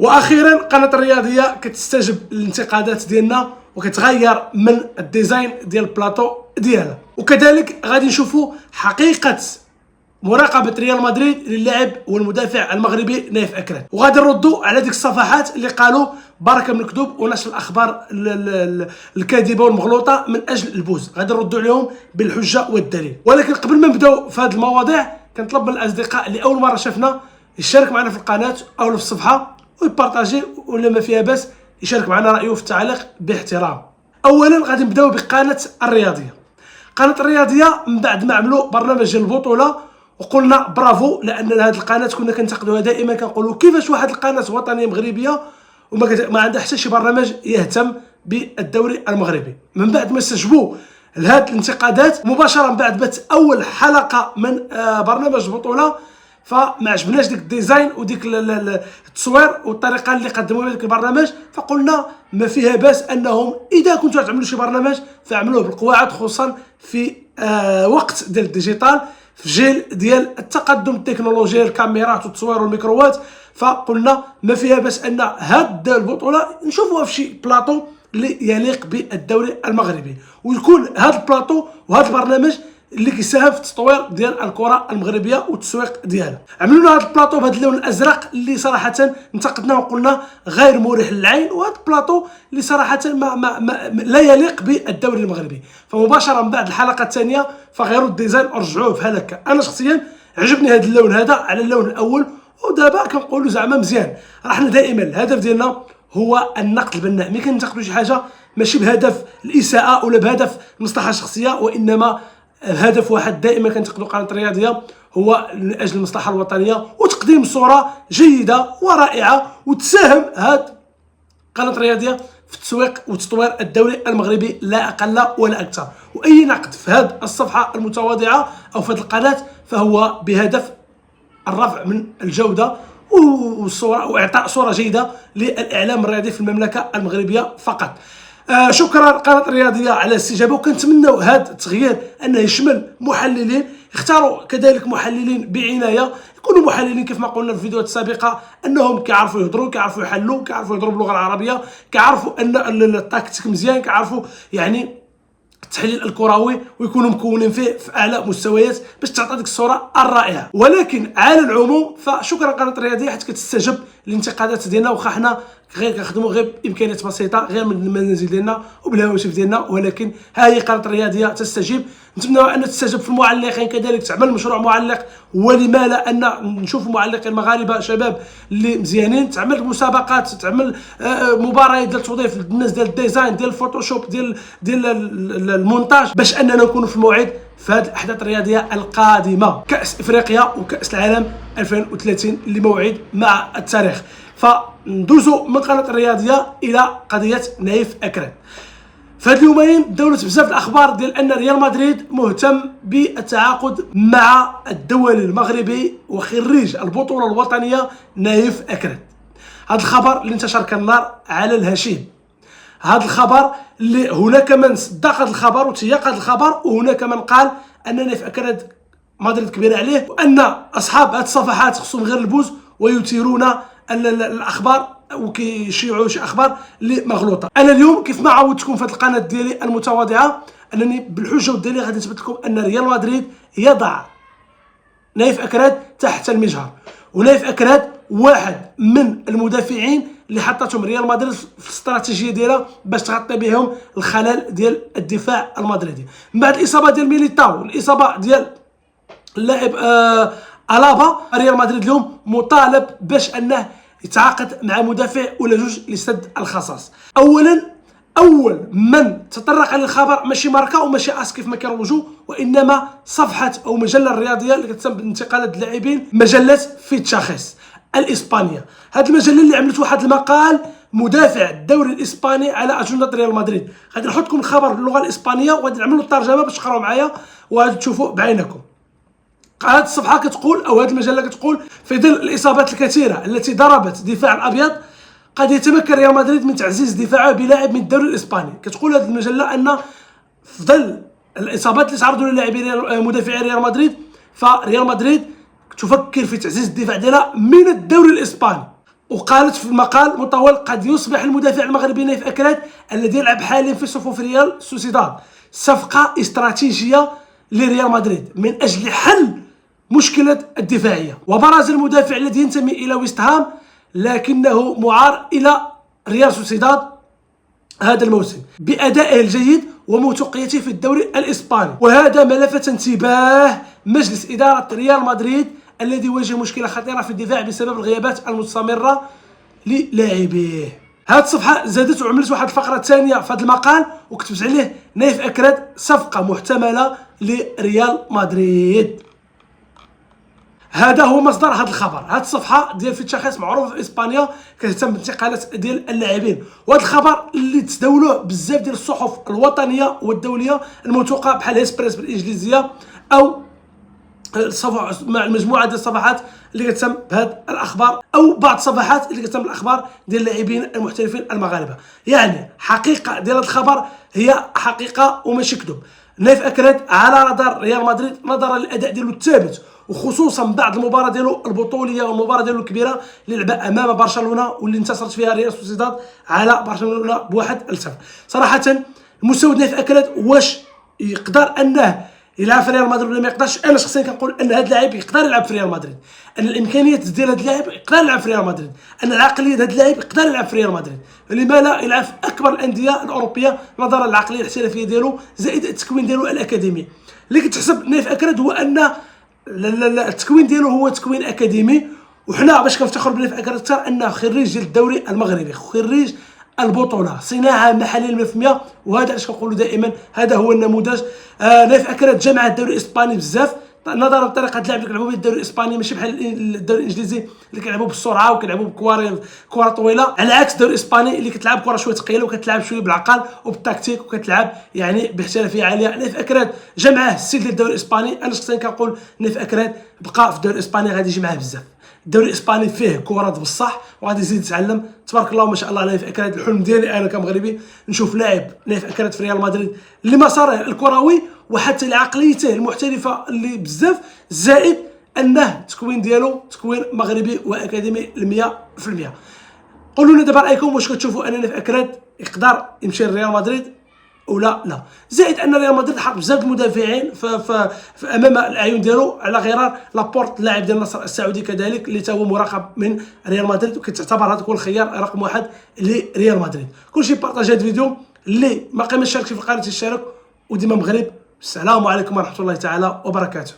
واخيرا قناه الرياضيه كتستجب للانتقادات ديالنا وكتغير من الديزاين ديال البلاطو ديالها. وكذلك غادي نشوفوا حقيقه مراقبه ريال مدريد للاعب والمدافع المغربي نايف اكراد، وغادي نردوا على ديك الصفحات اللي قالوا بركه من الكذوب ونشر الاخبار الكاذبه والمغلوطه من اجل البوز. غادي نردوا عليهم بالحجه والدليل. ولكن قبل ما نبداو في هذه المواضيع كنطلب من الاصدقاء اللي اول مره شافنا يشارك معنا في القناه او في الصفحه ويبارطاجي، ولا ما فيها باس يشارك معنا رايه في التعليق باحترام. اولا غادي نبداو بقناه الرياضيه. قناه الرياضيه من بعد ما عملوا برنامج ديال البطوله وقلنا برافو، لان هذه القناه كنا كنتقدوها دائما، كنقولوا كيفاش واحد القناه وطنيه مغربيه وما عندها حتى شي برنامج يهتم بالدوري المغربي. من بعد ما استجبوا لهذه الانتقادات مباشره من بعد بات اول حلقه من برنامج البطوله، فما عجبناش ديك الديزاين وديك التصوير والطريقه اللي قدموا بها ديك البرنامج، فقلنا ما فيها باس انهم اذا كنتوا تعملوا شي برنامج فاعملوه بالقواعد، خصوصا في وقت ديال الديجيتال، في جيل ديال التقدم التكنولوجي، الكاميرات والتصوير والميكروات. فقلنا ما فيها باس ان هاد البطوله نشوفوها في شي بلاطو اللي يليق بالدوري المغربي، ويكون هذا البلاطو وهذا البرنامج اللي كيساهم في التطوير ديال الكره المغربيه والتسويق ديالها. عملوا لنا هذا البلاطو بهذا اللون الازرق اللي صراحه انتقدناه وقلنا غير مريح للعين، وهذا البلاطو اللي صراحه ما لا يليق بالدوري المغربي. فمباشره من بعد الحلقه الثانيه فغيروا الديزاين ورجعوه بحال هكا. انا شخصيا عجبني هذا اللون هذا على اللون الاول، ودابا كنقولوا زعما مزيان. راه حنا دائما الهدف ديالنا هو النقد البناء، ملي كننتقدوا شي حاجه ماشي بهدف الاساءه ولا بهدف المصلحه الشخصيه، وانما الهدف واحد دائما كنتقدوا قناه الرياضيه هو من اجل المصلحه الوطنيه وتقديم صوره جيده ورائعه، وتساهم هذه قناه الرياضيه في التسويق وتطوير الدوري المغربي لا اقل ولا اكثر. واي نقد في هذه الصفحه المتواضعه او في هذه القناه فهو بهدف الرفع من الجوده والصوره واعطاء صوره جيده للاعلام الرياضي في المملكه المغربيه فقط. شكرا قناه الرياضيه على الاستجابه، وكنتمنوا هذا التغيير انه يشمل محللين، اختاروا كذلك محللين بعنايه، يكونوا محللين كيف ما قلنا في الفيديوهات السابقه انهم كيعرفوا يهضروا، كيعرفوا يحلوا، كيعرفوا يضربوا باللغه العربيه، كيعرفوا ان التكتيك مزيان، كيعرفوا يعني التحليل الكروي، ويكونوا مكونين فيه في اعلى مستويات باش تعطي ديك الصوره الرائعه. ولكن على العموم فشكرا قناه الرياضيه حيت كتستجب للانتقادات ديالنا، واخا حنا غير كنخدموا غير بامكانيات بسيطه غير من المنازل ديالنا وبالهواتف ديالنا، ولكن ها هي قناه الرياضيه تستجيب. نتمنى ان تستجب في المعلقين كذلك، تعمل مشروع معلق، ولما لا ان نشوف معلقين مغاربه شباب اللي مزيانين، تعمل مسابقات، تعمل مباريات ديال التوظيف الناس ديال الديزاين ديال الفوتوشوب ديال المونتاج، باش اننا نكونوا في الموعد في هذه الاحداث الرياضيه القادمه، كاس افريقيا وكاس العالم 2030 اللي موعد مع التاريخ. فندوزوا من قناه الرياضيه الى قضيه نايف اكراد. فهاد اليومين دولت بزاف الاخبار ديال ان ريال مدريد مهتم بالتعاقد مع الدولي المغربي وخريج البطوله الوطنيه نايف اكراد. هذا الخبر اللي انتشر كالنار على الهشيم، هذا الخبر اللي هناك من صدق هذا الخبر وتيق هذا الخبر، وهناك من قال ان نايف اكراد مدريد كبيره عليه، وان اصحاب هذه الصفحات خصهم غير البوز ويثيرون الاخبار وكيشيعوا شي اخبار اللي مغلوطه. انا اليوم كيف ما عودتكم في هذه القناه ديالي المتواضعه انني بالحجه والدليل غادي نثبت لكم ان ريال مدريد يضع نايف اكراد تحت المجهر، ونايف اكراد واحد من المدافعين اللي حطتهم ريال مدريد في الاستراتيجيه ديالها باش تغطي بهم الخلل ديال الدفاع المدريدي. من بعد الاصابه ديال ميليتاو والاصابه ديال اللاعب الابا، ريال مدريد اليوم مطالب باش انه يتعاقد مع مدافع ولا جوج لسد الخصاص. اولا اول من تطرق للخبر ماشي ماركا وماشي اس كيف ما كيروجوا، وانما صفحه او مجله الرياضيه اللي كتسمى بانتقالات اللاعبين، مجله فيتشاخيس الاسبانيه. هذه المجله اللي عملت واحد المقال مدافع الدوري الاسباني على اجنده ريال مدريد. غادي نحط لكم الخبر باللغه الاسبانيه وغادي نعملوا الترجمه باش تقراو معايا وغادي تشوفوا بعينكم. هذه الصفحه كتقول او هذه المجله كتقول في ظل الاصابات الكثيره التي ضربت دفاع الابيض قد يتمكن ريال مدريد من تعزيز دفاعه بلاعب من الدوري الاسباني. كتقول هذه المجله ان في ظل الاصابات اللي تعرضوا للاعبين مدافعي ريال مدريد فريال مدريد تفكر في تعزيز الدفاع ديالها من الدوري الاسباني. وقالت في مقال مطول: قد يصبح المدافع المغربي نايف أكراد الذي يلعب حاليا في صفوف ريال سوسيداد صفقة استراتيجية لريال مدريد من أجل حل مشكلة الدفاعية. وبرز المدافع الذي ينتمي إلى ويست هام لكنه معار إلى ريال سوسيداد هذا الموسم بأدائه الجيد وموثوقيته في الدوري الإسباني، وهذا ما لفت انتباه مجلس إدارة ريال مدريد الذي واجه مشكلة خطيرة في الدفاع بسبب الغيابات المستمرة للاعبيه. هذه الصفحة زادت وعملت واحد الفقرة ثانية في هذا المقال وكتبت عليه: نايف أكراد صفقة محتملة لريال مدريد. هذا هو مصدر هذا الخبر. هذه الصفحه ديال فيتشاخيس معروفه في اسبانيا كتهتم بانتقالات ديال اللاعبين، وهذا الخبر اللي تداولوه بزاف ديال الصحف الوطنيه والدوليه الموثوقه بحال هيسبريس بالانجليزيه او مع مجموعه ديال الصفحات اللي كتهتم بهذه الاخبار او بعض الصفحات اللي كتهتم بالاخبار ديال اللاعبين المحترفين المغاربه. يعني حقيقه ديال هذا الخبر هي حقيقه وماشي كذب. نايف أكراد على رادار ريال مدريد نظرا للاداء ديالو الثابت، وخصوصا بعد المباراه ديالو البطوليه والمباراه ديالو الكبيره اللي لعبها امام برشلونه واللي انتصرت فيها ريال سوسيداد على برشلونه ب1-0. صراحه المستوى نايف أكراد واش يقدر انه يلعب في ريال مدريد ولا ما يقدرش؟ انا شخصيا كنقول ان هذا اللاعب يقدر يلعب في ريال مدريد، ان الامكانيات ديال هذا اللاعب يقدر يلعب في ريال مدريد، ان العقليه هذا اللاعب يقدر يلعب في ريال مدريد. لما لا يلعب في اكبر الانديه الاوروبيه نظرا للعقليه الاحترافيه ديالو زائد التكوين ديالو الاكاديمي. اللي كتحسب نايف أكراد هو ان التكوين ديالو هو تكوين اكاديمي، وحنا باش كنفتخروا بنايف أكراد اكثر انه خريج ديال الدوري المغربي، خريج البطوله، صناعه محليه 100%. وهذا علاش كنقولوا دائما هذا هو النموذج. نايف أكراد جمع الدوري الاسباني بزاف نظرا لطريقه اللعب اللي كيلعبوا به الدوري الاسباني، ماشي بحال الدوري الانجليزي اللي كيلعبوا بالسرعه وكيلعبوا بكره طويله، على عكس الدوري الاسباني اللي كتلعب كره شويه ثقيله وكتلعب شويه بالعقل وبالتكتيك وكتلعب يعني باحترافيه عاليه. نايف أكراد جمعه السيل ديال الدوري الاسباني. انا شخصيا كنقول نايف أكراد بقى في الدوري الاسباني غادي يجي معاه بزاف. الدوري الاسباني فيه كرات بصح وغادي يزيد يتعلم. تبارك الله ما شاء الله نايف أكراد. الحلم ديالي انا كمغربي نشوف لاعب نايف أكراد في ريال مدريد لمساره الكروي وحتى لعقليته المحترفه اللي بزاف، زائد انه التكوين ديالو تكوين مغربي واكاديمي 100%. قولوا لنا دابا رايكم، واش كتشوفوا ان نايف أكراد يقدر يمشي لريال مدريد ولا لا؟ زائد ان ريال مدريد حط بزاف المدافعين في امام الاعين ديالو، على غرار لابورت اللاعب ديال النصر السعودي كذلك اللي تا هو مراقب من ريال مدريد، وكتعتبر هذا هو الخيار رقم 1 لريال مدريد. كلشي بارطاجي هذا الفيديو، اللي ما شاركش في القناه يشارك، وديما مغرب. السلام عليكم ورحمه الله تعالى وبركاته.